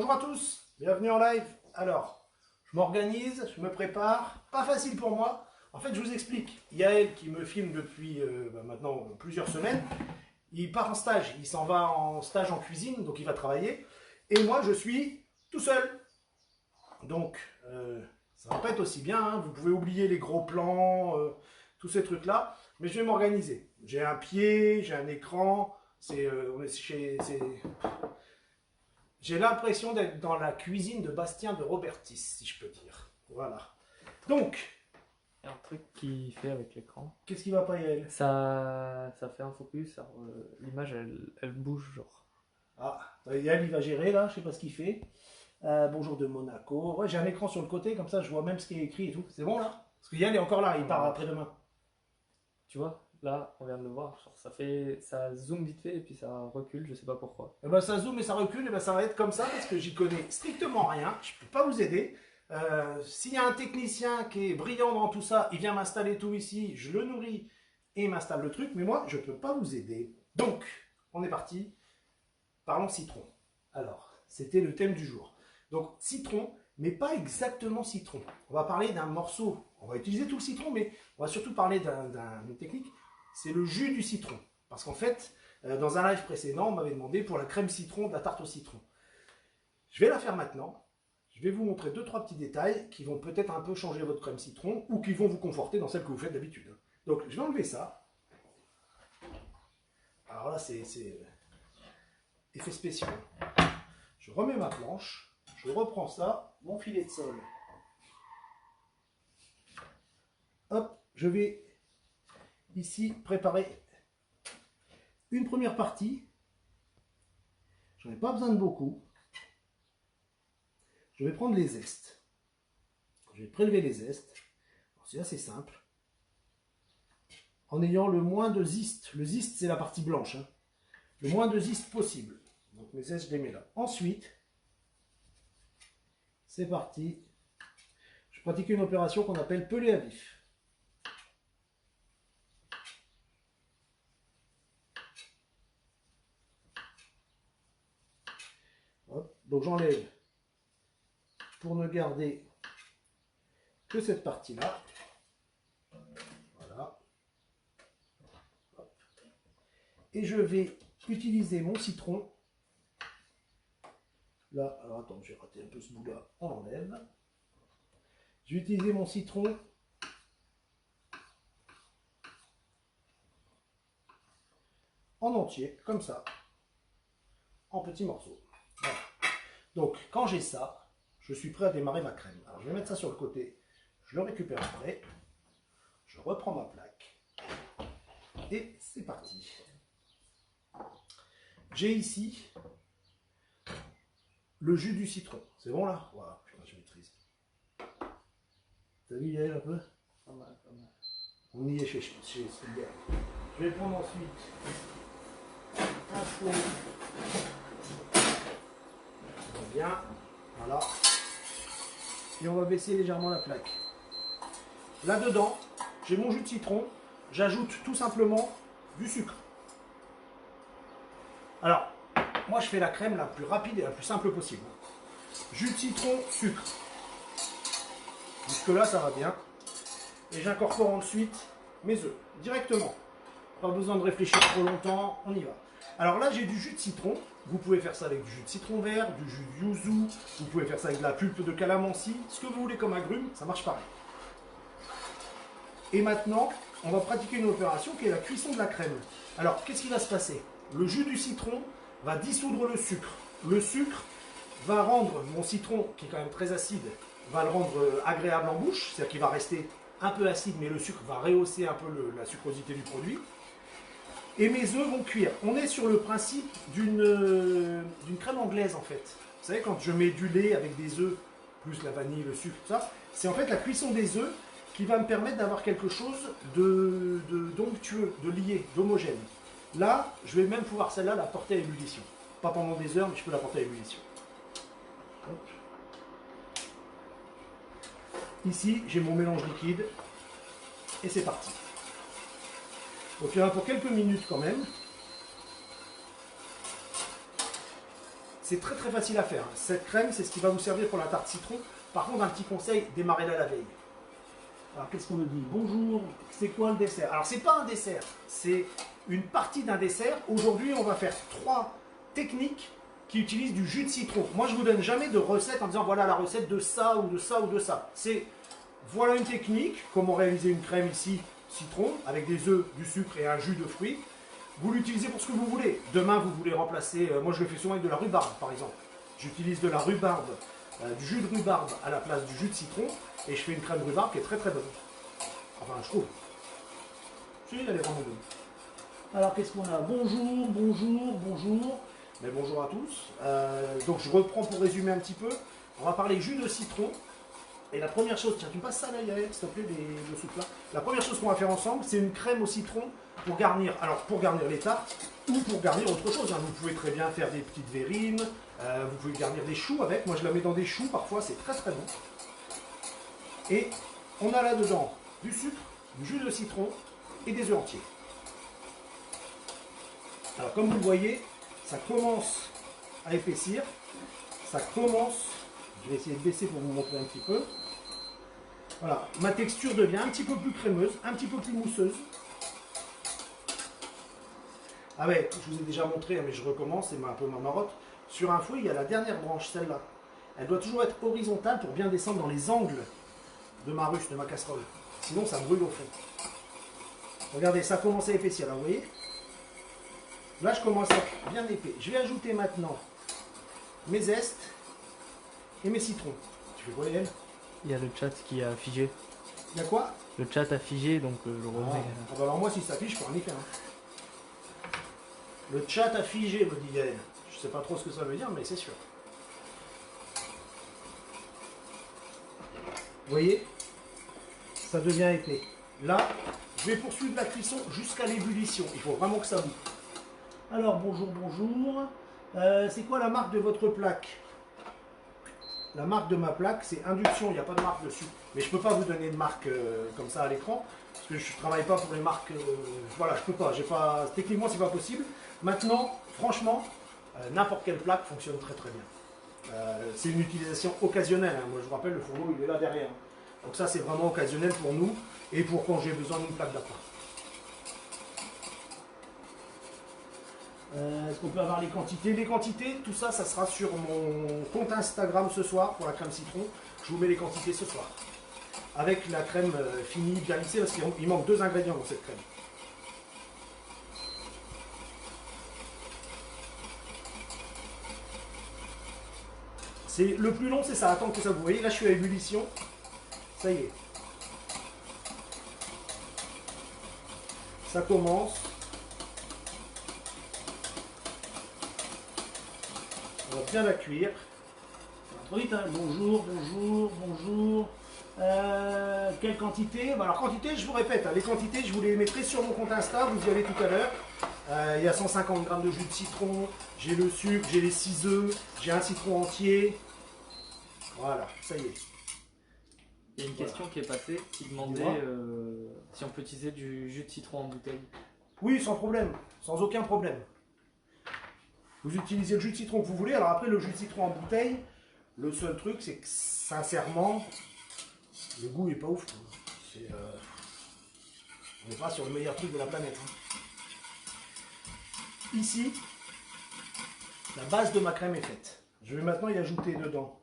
Bonjour à tous, bienvenue en live. Alors, je m'organise, je me prépare, pas facile pour moi. En fait, je vous explique. Yael qui me filme depuis maintenant plusieurs semaines, il part en stage, il s'en va en stage en cuisine, donc il va travailler. Et moi, je suis tout seul. Donc, ça va pas être aussi bien, hein. Vous pouvez oublier les gros plans, tous ces trucs-là, mais je vais m'organiser. J'ai un pied, j'ai un écran, j'ai l'impression d'être dans la cuisine de Bastien de Robertis, si je peux dire. Voilà. Donc, Il y a un truc qui fait avec l'écran. qu'est-ce qui va pas, Yael? Ça fait un focus, l'image elle bouge genre. Ah, Yael, il va gérer là, je sais pas ce qu'il fait. Bonjour de Monaco. Ouais, j'ai un écran sur le côté, comme ça je vois même ce qui est écrit et tout. C'est bon là? Parce que Yael est encore là, il part après-demain. Tu vois, là on vient de le voir, genre, ça zoome vite fait et puis ça recule, je sais pas pourquoi. Et ben ça zoome et ça recule, et ben ça va être comme ça parce que j'y connais strictement rien. Je peux pas vous aider. S'il y a un technicien qui est brillant dans tout ça, il vient m'installer tout ici, je le nourris et il m'installe le truc, mais moi je peux pas vous aider. Donc, on est parti. Parlons citron. Alors, c'était le thème du jour. Donc, citron, mais pas exactement citron. On va parler d'un morceau. On va utiliser tout le citron, mais on va surtout parler d'une technique. C'est le jus du citron. Parce qu'en fait, dans un live précédent, on m'avait demandé pour la crème citron, de la tarte au citron. Je vais la faire maintenant. Je vais vous montrer 2-3 petits détails qui vont peut-être un peu changer votre crème citron ou qui vont vous conforter dans celle que vous faites d'habitude. Donc, je vais enlever ça. Alors là, c'est effet spécial. Je remets ma planche. Je reprends ça, mon filet de sol. Hop, je vais ici préparer une première partie. J'en ai pas besoin de beaucoup. Je vais prendre les zestes. Je vais prélever les zestes. C'est assez simple. En ayant le moins de zeste. Le zeste, c'est la partie blanche. Hein. Le moins de zeste possible. Donc mes zestes, je les mets là. Ensuite, c'est parti. Je pratique une opération qu'on appelle pelé à vif. Hop. Donc j'enlève pour ne garder que cette partie-là. Voilà. Hop. Et je vais utiliser mon citron. Là, alors attends, j'ai raté un peu ce bout-là, on l'enlève. Je vais utiliser mon citron en entier, comme ça, en petits morceaux. Voilà. Donc, quand j'ai ça, je suis prêt à démarrer ma crème. Alors, je vais mettre ça sur le côté, je le récupère après, je reprends ma plaque, et c'est parti. J'ai ici le jus du citron. C'est bon là? Voilà, putain, je maîtrise. T'as vu Yael un peu? Pas mal, pas mal. On y est chez Yael. Je vais prendre ensuite un pot. Bien, voilà. Et on va baisser légèrement la plaque. Là-dedans, j'ai mon jus de citron. J'ajoute tout simplement du sucre. Alors, moi je fais la crème la plus rapide et la plus simple possible. Jus de citron, sucre. Jusque là, ça va bien. Et j'incorpore ensuite mes œufs, directement. Pas besoin de réfléchir trop longtemps, on y va. Alors là, j'ai du jus de citron. Vous pouvez faire ça avec du jus de citron vert, du jus de yuzu. Vous pouvez faire ça avec de la pulpe de calamansi. Ce que vous voulez comme agrumes, ça marche pareil. Et maintenant, on va pratiquer une opération qui est la cuisson de la crème. Alors, qu'est-ce qui va se passer? Le jus du citron va dissoudre le sucre. Le sucre va rendre mon citron, qui est quand même très acide, va le rendre agréable en bouche. C'est-à-dire qu'il va rester un peu acide, mais le sucre va rehausser un peu la sucrosité du produit. Et mes œufs vont cuire. On est sur le principe d'une crème anglaise en fait. Vous savez, quand je mets du lait avec des œufs, plus la vanille, le sucre, tout ça, c'est en fait la cuisson des œufs qui va me permettre d'avoir quelque chose d'onctueux, de lié, d'homogène. Là, je vais même pouvoir celle-là la porter à ébullition. Pas pendant des heures, mais je peux la porter à ébullition. Hop. Ici, j'ai mon mélange liquide. Et c'est parti. Donc il y en a pour quelques minutes quand même. c'est très très facile à faire. Cette crème, c'est ce qui va vous servir pour la tarte citron. Par contre, un petit conseil, démarrez-la la veille. Alors, qu'est-ce qu'on me dit? Bonjour, c'est quoi le dessert? Alors, c'est pas un dessert, c'est une partie d'un dessert. Aujourd'hui, on va faire 3 techniques qui utilisent du jus de citron. Moi, je vous donne jamais de recette en disant voilà la recette de ça ou de ça ou de ça. C'est voilà une technique, comment réaliser une crème ici, citron, avec des œufs, du sucre et un jus de fruits. Vous l'utilisez pour ce que vous voulez. Demain, vous voulez remplacer, moi je le fais souvent avec de la rhubarbe par exemple. J'utilise de la rhubarbe, du jus de rhubarbe à la place du jus de citron, et je fais une crème de rhubarbe qui est très très bonne. Enfin, je trouve. Si, elle est vraiment bonne. Alors, qu'est-ce qu'on a? Bonjour, bonjour, bonjour. Mais bonjour à tous. Donc, je reprends pour résumer un petit peu. On va parler jus de citron. Et la première chose, tiens, tu me passes ça là, Yael, s'il te plaît, le soupe là. La première chose qu'on va faire ensemble, c'est une crème au citron pour garnir. Alors, pour garnir les tartes ou pour garnir autre chose. Hein. Vous pouvez très bien faire des petites verrines. Vous pouvez garnir des choux avec. Moi, je la mets dans des choux parfois, c'est très très bon. Et on a là-dedans du sucre, du jus de citron et des œufs entiers. Alors, comme vous le voyez, ça commence à épaissir. Ça commence. Je vais essayer de baisser pour vous montrer un petit peu. Voilà, ma texture devient un petit peu plus crémeuse, un petit peu plus mousseuse. Ah ouais, je vous ai déjà montré, mais je recommence, c'est un peu ma marotte. Sur un fouet, il y a la dernière branche, celle-là. Elle doit toujours être horizontale pour bien descendre dans les angles de ma ruche, de ma casserole. Sinon, ça brûle au fond. Regardez, ça commence à épaissir, là, vous voyez? Là, je commence à bien épais. Je vais ajouter maintenant mes zestes et mes citrons. Tu fais quoi, Hélène? Il y a le chat qui a figé. Il y a quoi? Le chat a figé, donc je le remets. Ah bah alors moi, si ça fige, je peux rien y faire. Hein. Le chat a figé, me dit Yael. Je sais pas trop ce que ça veut dire, mais c'est sûr. Vous voyez? Ça devient épais. Là, je vais poursuivre la cuisson jusqu'à l'ébullition. Il faut vraiment que ça boue. Alors, bonjour, bonjour. C'est quoi la marque de votre plaque? La marque de ma plaque, c'est Induction, il n'y a pas de marque dessus. Mais je ne peux pas vous donner de marque comme ça à l'écran, parce que je ne travaille pas pour les marques. Voilà, je peux pas. Techniquement, c'est pas possible. Maintenant, franchement, n'importe quelle plaque fonctionne très très bien. C'est une utilisation occasionnelle. Hein. Moi, je vous rappelle, le fourneau, il est là derrière. Donc ça, c'est vraiment occasionnel pour nous et pour quand j'ai besoin d'une plaque d'appart. Est-ce qu'on peut avoir les quantités? Les quantités, tout ça, ça sera sur mon compte Instagram ce soir pour la crème citron. Je vous mets les quantités ce soir. Avec la crème finie, bien lissée, parce qu'il manque 2 ingrédients dans cette crème. Le plus long, c'est ça. Attends que ça vous voyez. Là, je suis à ébullition. Ça y est. Ça commence. On va bien la cuire. Trop vite, hein. Bonjour, bonjour, bonjour. Quelle quantité? Alors, quantité, je vous répète, hein, les quantités, je vous les mettrai sur mon compte Insta, vous y allez tout à l'heure. Il y a 150 g de jus de citron, j'ai le sucre, j'ai les 6 œufs, j'ai un citron entier. Voilà, ça y est. Il y a une question qui est passée qui demandait si on peut utiliser du jus de citron en bouteille. Oui, sans problème, sans aucun problème. Vous utilisez le jus de citron que vous voulez. Alors après, le jus de citron en bouteille, le seul truc, c'est que sincèrement, le goût est pas ouf. On n'est pas sur le meilleur truc de la planète. Hein. Ici, la base de ma crème est faite. Je vais maintenant y ajouter dedans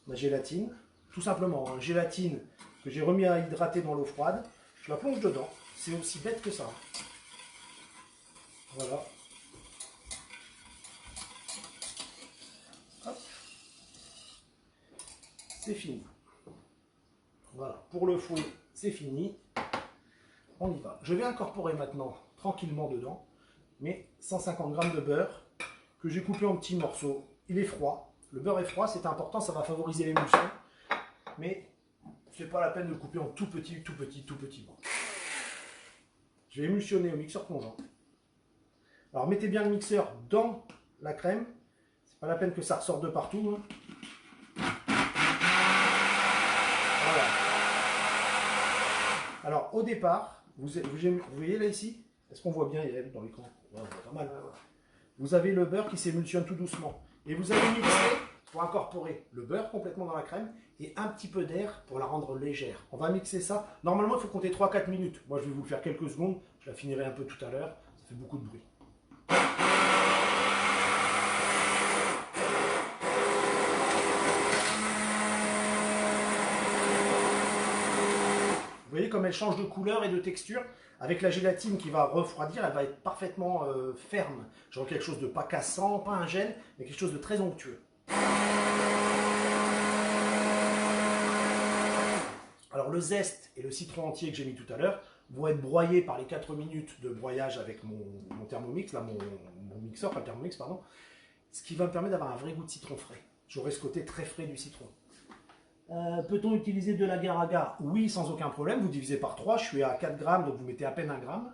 ma gélatine. Tout simplement, hein, gélatine que j'ai remis à hydrater dans l'eau froide. Je la plonge dedans. C'est aussi bête que ça. Voilà. Hop. C'est fini. Voilà. Pour le fouet, c'est fini. On y va. Je vais incorporer maintenant tranquillement dedans mes 150 g de beurre que j'ai coupé en petits morceaux. Il est froid. Le beurre est froid, c'est important, ça va favoriser l'émulsion. Mais c'est pas la peine de le couper en tout petit bout. Je vais émulsionner au mixeur plongeant. Alors mettez bien le mixeur dans la crème. C'est pas la peine que ça ressorte de partout. Hein. Voilà. Alors au départ, vous voyez là ici, est-ce qu'on voit bien dans l'écran? Ouais, on voit pas mal. vous avez le beurre qui s'émulsionne tout doucement. Et vous allez mixer pour incorporer le beurre complètement dans la crème et un petit peu d'air pour la rendre légère. On va mixer ça. Normalement, il faut compter 3-4 minutes. Moi, je vais vous le faire quelques secondes. Je la finirai un peu tout à l'heure. Ça fait beaucoup de bruit. Vous voyez comme elle change de couleur et de texture. Avec la gélatine qui va refroidir, elle va être parfaitement ferme. Genre quelque chose de pas cassant, pas un gel, mais quelque chose de très onctueux. Alors le zeste et le citron entier que j'ai mis tout à l'heure vont être broyés par les 4 minutes de broyage avec mon Thermomix, là, mon mixeur, pas le Thermomix, pardon. Ce qui va me permettre d'avoir un vrai goût de citron frais. J'aurai ce côté très frais du citron. Peut-on utiliser de l'agar-agar? Oui, sans aucun problème. Vous divisez par 3, je suis à 4 grammes, donc vous mettez à peine 1 gramme.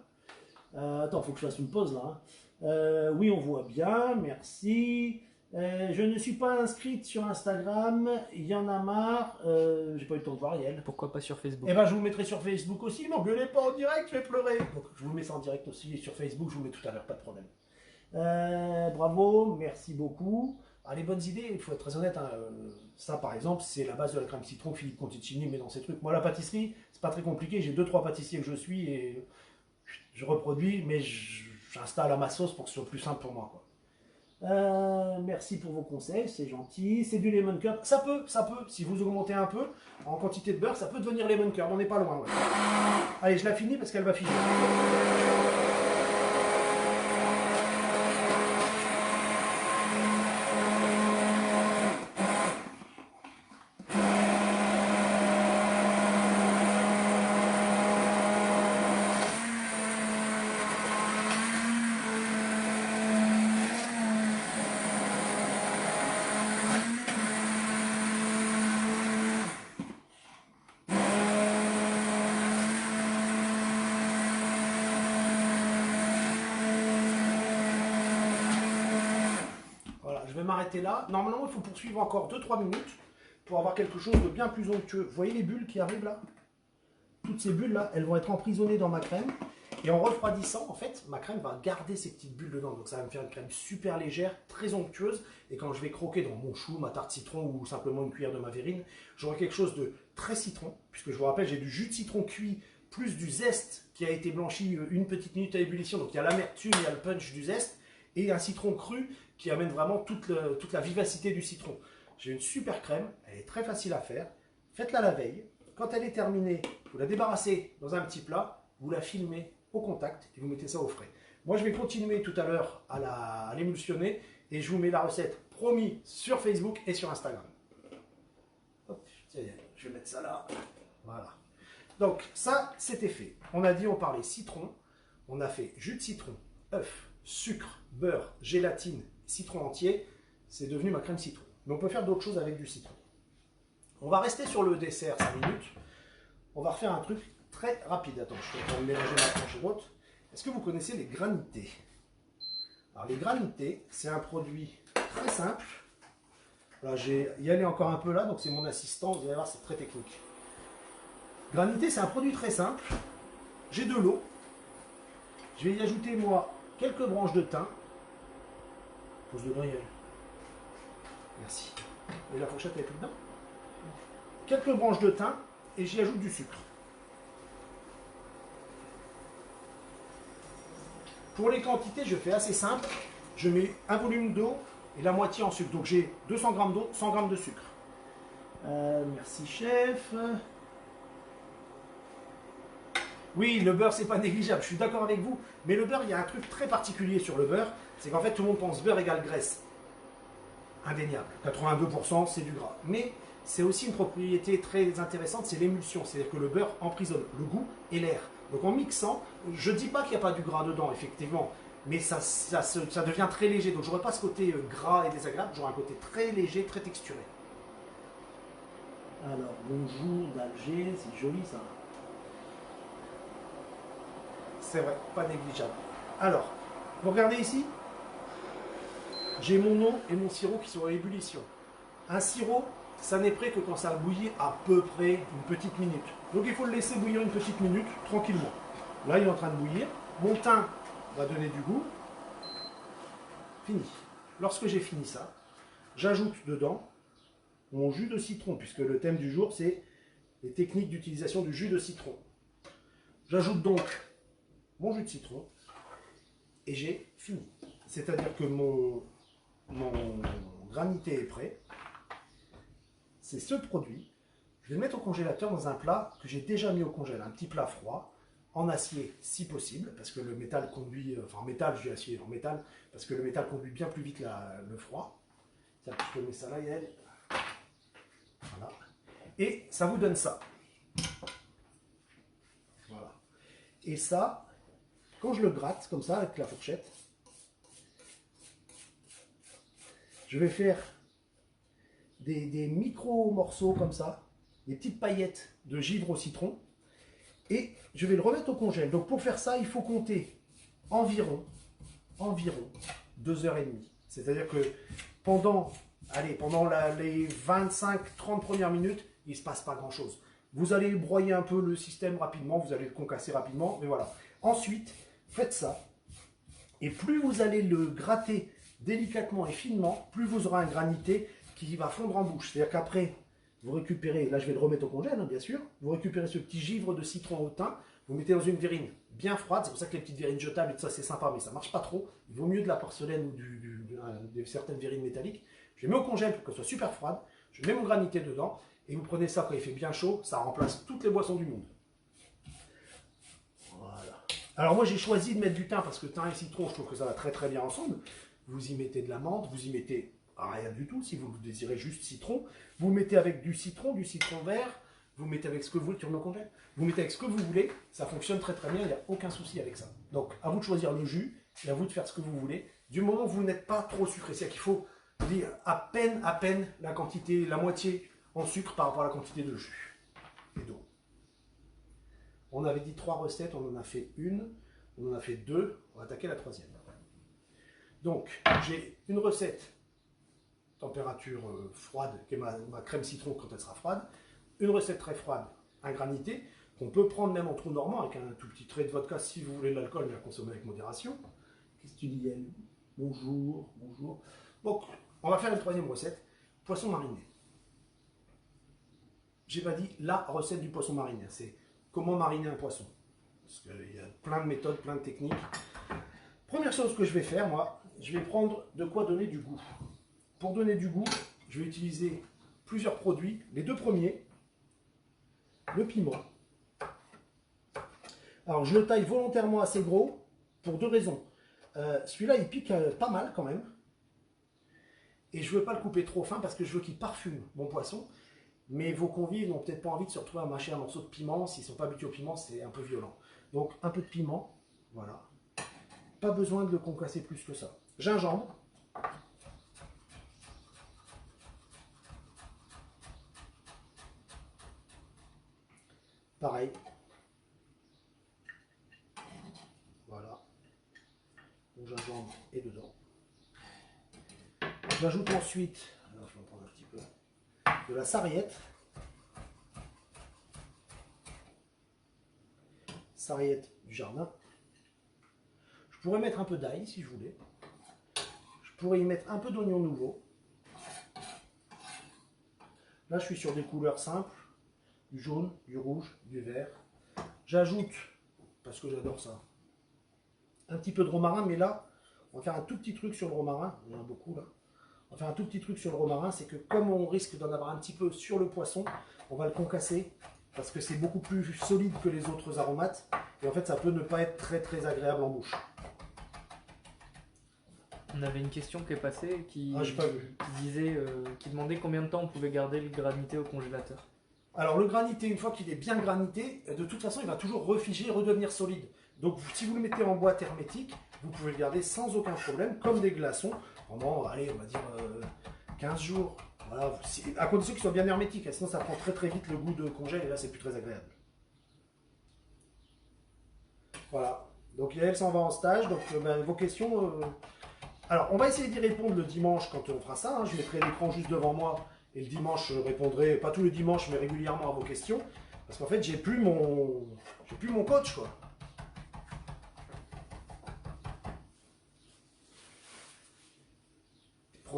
Attends, il faut que je fasse une pause là. Hein. Oui, on voit bien, merci. Je ne suis pas inscrite sur Instagram, il y en a marre. J'ai pas eu le temps de voir, Yael. Pourquoi pas sur Facebook? Eh ben, je vous mettrai sur Facebook aussi, m'engueulez pas en direct, je vais pleurer. Donc, je vous mets ça en direct aussi, et sur Facebook, je vous mets tout à l'heure, pas de problème. Bravo, merci beaucoup. Ah, les bonnes idées, il faut être très honnête. Hein, ça, par exemple, c'est la base de la crème citron que Philippe Conticini met dans ses trucs. Moi, la pâtisserie, c'est pas très compliqué. J'ai 2-3 pâtissiers que je suis et je reproduis, mais j'installe à ma sauce pour que ce soit plus simple pour moi, quoi. Merci pour vos conseils, c'est gentil. C'est du lemon curd. Ça peut, si vous augmentez un peu en quantité de beurre, ça peut devenir lemon curd. On n'est pas loin. Ouais. Allez, je la finis parce qu'elle va figer. Je vais m'arrêter là. Normalement, il faut poursuivre encore 2-3 minutes pour avoir quelque chose de bien plus onctueux. Vous voyez les bulles qui arrivent là? Toutes ces bulles-là, elles vont être emprisonnées dans ma crème. Et en refroidissant, en fait, ma crème va garder ces petites bulles dedans. Donc ça va me faire une crème super légère, très onctueuse. Et quand je vais croquer dans mon chou, ma tarte citron ou simplement une cuillère de ma verrine, j'aurai quelque chose de très citron. Puisque je vous rappelle, j'ai du jus de citron cuit plus du zeste qui a été blanchi une petite minute à ébullition. Donc il y a l'amertume, il y a le punch du zeste. Et un citron cru qui amène vraiment toute la vivacité du citron. J'ai une super crème, elle est très facile à faire. Faites-la la veille. Quand elle est terminée, vous la débarrassez dans un petit plat, vous la filmez au contact et vous mettez ça au frais. Moi, je vais continuer tout à l'heure à l'émulsionner et je vous mets la recette promis sur Facebook et sur Instagram. Hop, je vais mettre ça là. Voilà. Donc, ça, c'était fait. On a dit, on parlait citron, on a fait jus de citron, œuf, sucre, beurre, gélatine, citron entier, c'est devenu ma crème citron. Mais on peut faire d'autres choses avec du citron. On va rester sur le dessert 5 minutes. On va refaire un truc très rapide. Attends, je vais en mélanger ma planche haute. Est-ce que vous connaissez les granités? Alors les granités, c'est un produit très simple. Là, j'ai y aller encore un peu là, donc c'est mon assistant, vous allez voir, c'est très technique. Granité, c'est un produit très simple. J'ai de l'eau. Je vais y ajouter, moi, quelques branches de thym. Pose dedans, Yael. Merci. Et la fourchette, elle est tout dedans. Quelques branches de thym et j'y ajoute du sucre. Pour les quantités, je fais assez simple. Je mets un volume d'eau et la moitié en sucre. Donc j'ai 200 g d'eau, 100 g de sucre. Merci, chef. Oui, le beurre, c'est pas négligeable, je suis d'accord avec vous. Mais le beurre, il y a un truc très particulier sur le beurre, c'est qu'en fait, tout le monde pense beurre égale graisse. Indéniable. 82%, c'est du gras. Mais c'est aussi une propriété très intéressante, c'est l'émulsion. C'est-à-dire que le beurre emprisonne le goût et l'air. Donc en mixant, je ne dis pas qu'il n'y a pas du gras dedans, effectivement, mais ça devient très léger. Donc j'aurai pas ce côté gras et désagréable, j'aurai un côté très léger, très texturé. Alors, bonjour d'Alger, c'est joli ça. C'est vrai, pas négligeable. Alors, vous regardez ici, j'ai mon eau et mon sirop qui sont à ébullition. Un sirop, ça n'est prêt que quand ça bouillit à peu près une petite minute. Donc il faut le laisser bouillir une petite minute, tranquillement. Là, il est en train de bouillir. Mon thym va donner du goût. fini. Lorsque j'ai fini ça, j'ajoute dedans mon jus de citron, puisque le thème du jour, c'est les techniques d'utilisation du jus de citron. J'ajoute donc mon jus de citron et j'ai fini. C'est-à-dire que mon granité est prêt. C'est ce produit. Je vais le mettre au congélateur dans un plat que j'ai déjà mis au congélateur, un petit plat froid, en acier si possible, parce que le métal conduit, enfin métal, je dis acier en métal, parce que le métal conduit bien plus vite le froid. Tiens, je te mets ça là, Yael. Voilà. Et ça vous donne ça. Voilà. Et ça, quand je le gratte comme ça avec la fourchette, je vais faire des micro morceaux comme ça, des petites paillettes de givre au citron, et je vais le remettre au congèle. Donc pour faire ça, il faut compter environ 2h30. C'est-à-dire que pendant les 25-30 premières minutes, il ne se passe pas grand-chose. Vous allez broyer un peu le système rapidement, vous allez le concasser rapidement, mais voilà. Ensuite, faites ça, et plus vous allez le gratter délicatement et finement, plus vous aurez un granité qui va fondre en bouche. C'est-à-dire qu'après, vous récupérez, là je vais le remettre au congèle, hein, bien sûr, vous récupérez ce petit givre de citron au thym, vous mettez dans une verrine bien froide, c'est pour ça que les petites verrines jetables et tout ça c'est sympa, mais ça ne marche pas trop. Il vaut mieux de la porcelaine ou de certaines verrines métalliques. Je les mets au congèle pour qu'elles soient super froides, je mets mon granité dedans, et vous prenez ça quand il fait bien chaud, ça remplace toutes les boissons du monde. Voilà. Alors moi j'ai choisi de mettre du thym parce que thym et citron, je trouve que ça va très très bien ensemble. Vous y mettez de la menthe, vous y mettez rien du tout si vous désirez juste citron. Vous mettez avec du citron vert, vous mettez avec ce que vous voulez, vous mettez avec ce que vous voulez, ça fonctionne très très bien, il n'y a aucun souci avec ça. Donc à vous de choisir le jus et à vous de faire ce que vous voulez, du moment où vous n'êtes pas trop sucré. C'est-à-dire qu'il faut dire à peine la quantité, la moitié en sucre par rapport à la quantité de jus et d'eau. On avait dit 3 recettes, on en a fait une, on en a fait 2, on va attaquer la 3e. Donc, j'ai une recette température froide, qui est ma crème citron quand elle sera froide, une recette très froide, un granité, qu'on peut prendre même en trou normand avec un tout petit trait de vodka si vous voulez de l'alcool, mais à consommer avec modération. Qu'est-ce que tu dis, Yann? Bonjour, bonjour. Donc, on va faire une 3e recette, poisson mariné. J'ai pas dit la recette du poisson mariné, c'est comment mariner un poisson. Parce qu'il y a plein de méthodes, plein de techniques. Première chose que je vais faire, moi, je vais prendre de quoi donner du goût. Pour donner du goût, je vais utiliser plusieurs produits. Les 2 premiers, le piment. Alors, je le taille volontairement assez gros pour 2 raisons. Celui-là, il pique pas mal quand même. Et je ne veux pas le couper trop fin parce que je veux qu'il parfume mon poisson. Mais vos convives n'ont peut-être pas envie de se retrouver à mâcher un morceau de piment. S'ils ne sont pas habitués au piment, c'est un peu violent. Donc, un peu de piment, voilà. Pas besoin de le concasser plus que ça. Gingembre. Pareil. Voilà. Mon gingembre est dedans. J'ajoute ensuite, alors je vais en prendre un petit peu, de la sarriette. Sarriette du jardin. Je pourrais mettre un peu d'ail si je voulais. Je pourrais y mettre un peu d'oignon nouveau. Là, je suis sur des couleurs simples. Du jaune, du rouge, du vert. J'ajoute, parce que j'adore ça, un petit peu de romarin, mais là, on va faire un tout petit truc sur le romarin. Il y en a beaucoup là. On va faire un tout petit truc sur le romarin, c'est que comme on risque d'en avoir un petit peu sur le poisson, on va le concasser, parce que c'est beaucoup plus solide que les autres aromates. Et en fait, ça peut ne pas être très très agréable en bouche. On avait une question qui est passée qui disait, qui demandait combien de temps on pouvait garder le granité au congélateur. Alors le granité, une fois qu'il est bien granité, de toute façon il va toujours refiger, redevenir solide. Donc si vous le mettez en boîte hermétique, vous pouvez le garder sans aucun problème, comme des glaçons, pendant, allez, on va dire 15 jours. Voilà, à condition qu'il soit bien hermétique, sinon ça prend très très vite le goût de congèle et là c'est plus très agréable. Voilà, donc elle s'en va en stage, donc vos questions... Alors on va essayer d'y répondre le dimanche quand on fera ça, hein. Je mettrai l'écran juste devant moi. Et le dimanche, je répondrai, pas tous les dimanches, mais régulièrement à vos questions. Parce qu'en fait, j'ai plus mon coach, quoi.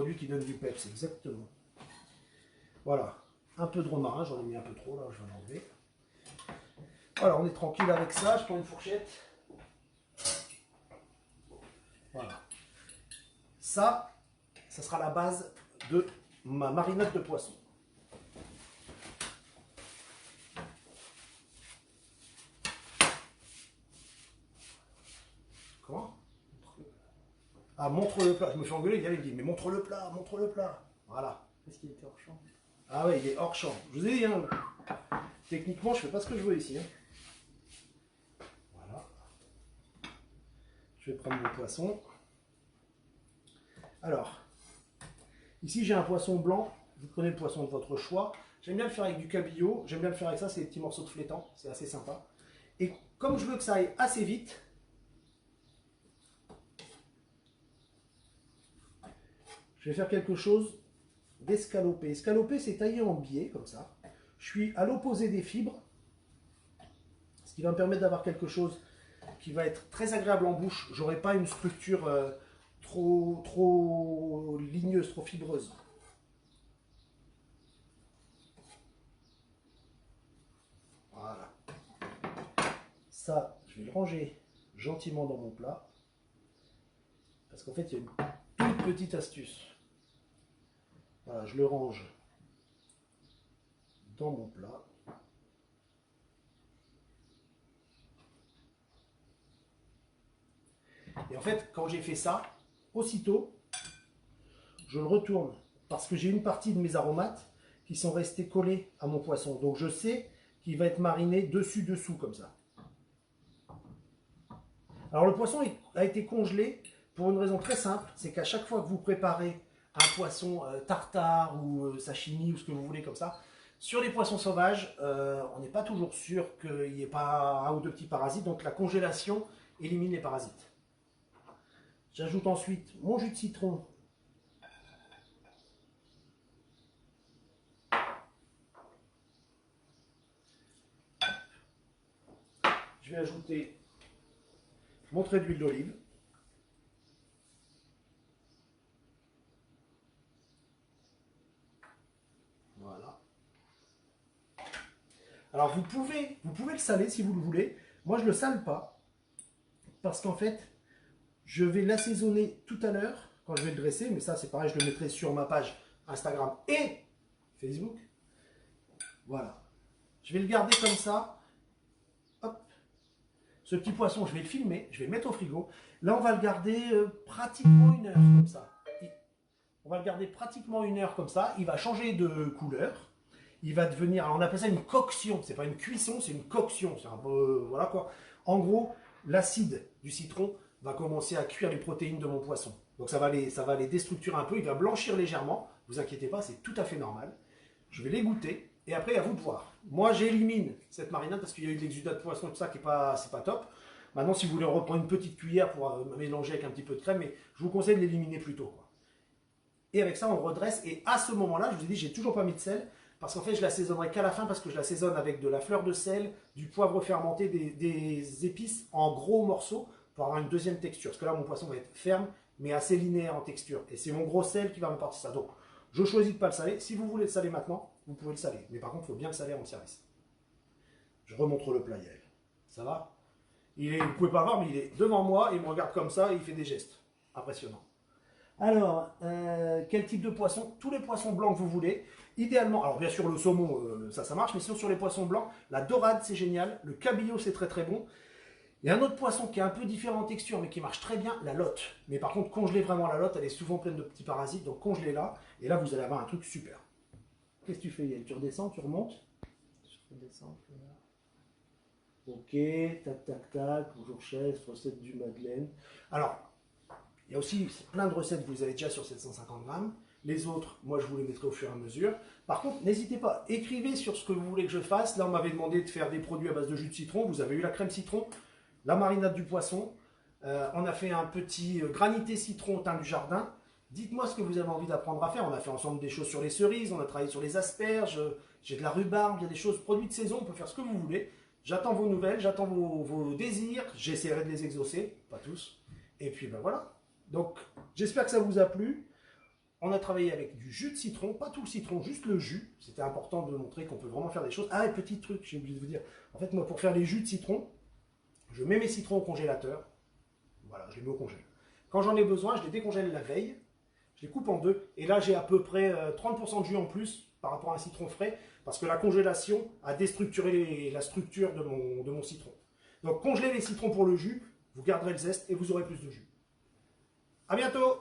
produit qui donne du peps, exactement. Voilà, un peu de romarin, j'en ai mis un peu trop là, je vais l'enlever. Voilà, on est tranquille avec ça, je prends une fourchette. Voilà. Ça sera la base de ma marinade de poisson. Comment? Ah, montre le plat. Je me fais engueuler, il me dit, mais montre le plat, montre le plat. Voilà. Est-ce qu'il était hors champ? Ah ouais, il est hors champ. Je vous ai dit, hein, techniquement, je fais pas ce que je veux ici. Hein. Voilà. Je vais prendre mon poisson. Alors, ici j'ai un poisson blanc. Vous prenez le poisson de votre choix. J'aime bien le faire avec du cabillaud. J'aime bien le faire avec ça, c'est des petits morceaux de flétan. C'est assez sympa. Et comme je veux que ça aille assez vite, je vais faire quelque chose d'escalopé. Escalopé, c'est taillé en biais, comme ça. Je suis à l'opposé des fibres, ce qui va me permettre d'avoir quelque chose qui va être très agréable en bouche. J'aurai pas une structure trop ligneuse, trop fibreuse. Voilà. Ça, je vais le ranger gentiment dans mon plat. Parce qu'en fait, il y a une toute petite astuce. Voilà, je le range dans mon plat. Et en fait, quand j'ai fait ça, aussitôt, je le retourne. Parce que j'ai une partie de mes aromates qui sont restés collés à mon poisson. Donc je sais qu'il va être mariné dessus-dessous comme ça. Alors le poisson a été congelé pour une raison très simple. C'est qu'à chaque fois que vous préparez un poisson tartare ou sashimi ou ce que vous voulez comme ça, sur les poissons sauvages, on n'est pas toujours sûr qu'il n'y ait pas un ou deux petits parasites. Donc la congélation élimine les parasites. J'ajoute ensuite mon jus de citron. Je vais ajouter mon trait d'huile d'olive. Voilà. Alors vous pouvez le saler si vous le voulez. Moi je ne le sale pas. Parce qu'en fait, je vais l'assaisonner tout à l'heure quand je vais le dresser. Mais ça c'est pareil, je le mettrai sur ma page Instagram et Facebook. Voilà. Je vais le garder comme ça. Hop. Ce petit poisson, je vais le filmer, je vais le mettre au frigo. Là, on va le garder pratiquement une heure comme ça. On va le garder pratiquement une heure comme ça. Il va changer de couleur. Il va devenir, alors on appelle ça une coction. C'est pas une cuisson, c'est une coction. C'est un peu, voilà quoi. En gros, l'acide du citron va commencer à cuire les protéines de mon poisson. Donc ça va les déstructurer un peu. Il va blanchir légèrement. Ne vous inquiétez pas, c'est tout à fait normal. Je vais les goûter. Et après, à vous de voir. Moi, j'élimine cette marinade parce qu'il y a eu de l'exudat de poisson et tout ça qui n'est pas, c'est pas top. Maintenant, si vous voulez reprendre une petite cuillère pour mélanger avec un petit peu de crème, mais je vous conseille de l'éliminer plus tôt, quoi. Et avec ça, on le redresse. Et à ce moment-là, je vous ai dit, j'ai toujours pas mis de sel parce qu'en fait, je l'assaisonnerai qu'à la fin parce que je l'assaisonne avec de la fleur de sel, du poivre fermenté, des épices en gros morceaux pour avoir une deuxième texture. Parce que là, mon poisson va être ferme, mais assez linéaire en texture. Et c'est mon gros sel qui va m'apporter ça. Donc, je choisis de ne pas le saler. Si vous voulez le saler maintenant, vous pouvez le saler. Mais par contre, il faut bien le saler avant le service. Je remontre le plat, Yael. Ça va? Vous ne pouvez pas le voir, mais il est devant moi. Il me regarde comme ça et il fait des gestes. Impressionnant. Alors, quel type de poisson? Tous les poissons blancs que vous voulez. Idéalement, alors bien sûr le saumon, ça marche. Mais sinon, sur les poissons blancs, la dorade, c'est génial. Le cabillaud, c'est très très bon. Il y a un autre poisson qui est un peu différent en texture, mais qui marche très bien, la lotte. Mais par contre, congelez vraiment la lotte, elle est souvent pleine de petits parasites, donc congelez-la, et là, vous allez avoir un truc super. Qu'est-ce que tu fais, Yael? Tu redescends, tu remontes? Je redescends. Ok, tac, tac, tac, bonjour chef, recette du Madeleine. Alors, il y a aussi plein de recettes que vous avez déjà sur 750 grammes. Les autres, moi, je vous les mettrai au fur et à mesure. Par contre, n'hésitez pas, écrivez sur ce que vous voulez que je fasse. Là, on m'avait demandé de faire des produits à base de jus de citron. Vous avez eu la crème citron, la marinade du poisson. On a fait un petit granité citron au thym du jardin. Dites-moi ce que vous avez envie d'apprendre à faire. On a fait ensemble des choses sur les cerises, on a travaillé sur les asperges, j'ai de la rhubarbe, il y a des choses, produits de saison, on peut faire ce que vous voulez. J'attends vos nouvelles, j'attends vos désirs, j'essaierai de les exaucer, pas tous. Et puis ben voilà. Donc j'espère que ça vous a plu. on a travaillé avec du jus de citron, pas tout le citron, juste le jus. C'était important de montrer qu'on peut vraiment faire des choses. Ah, et petit truc, j'ai oublié de vous dire. En fait, moi, pour faire les jus de citron, je mets mes citrons au congélateur. Voilà, je les mets au congélateur. Quand j'en ai besoin, je les décongèle la veille. Je les coupe en deux. Et là, j'ai à peu près 30% de jus en plus par rapport à un citron frais. Parce que la congélation a déstructuré la structure de mon citron. Donc, congelez les citrons pour le jus. Vous garderez le zeste et vous aurez plus de jus. À bientôt!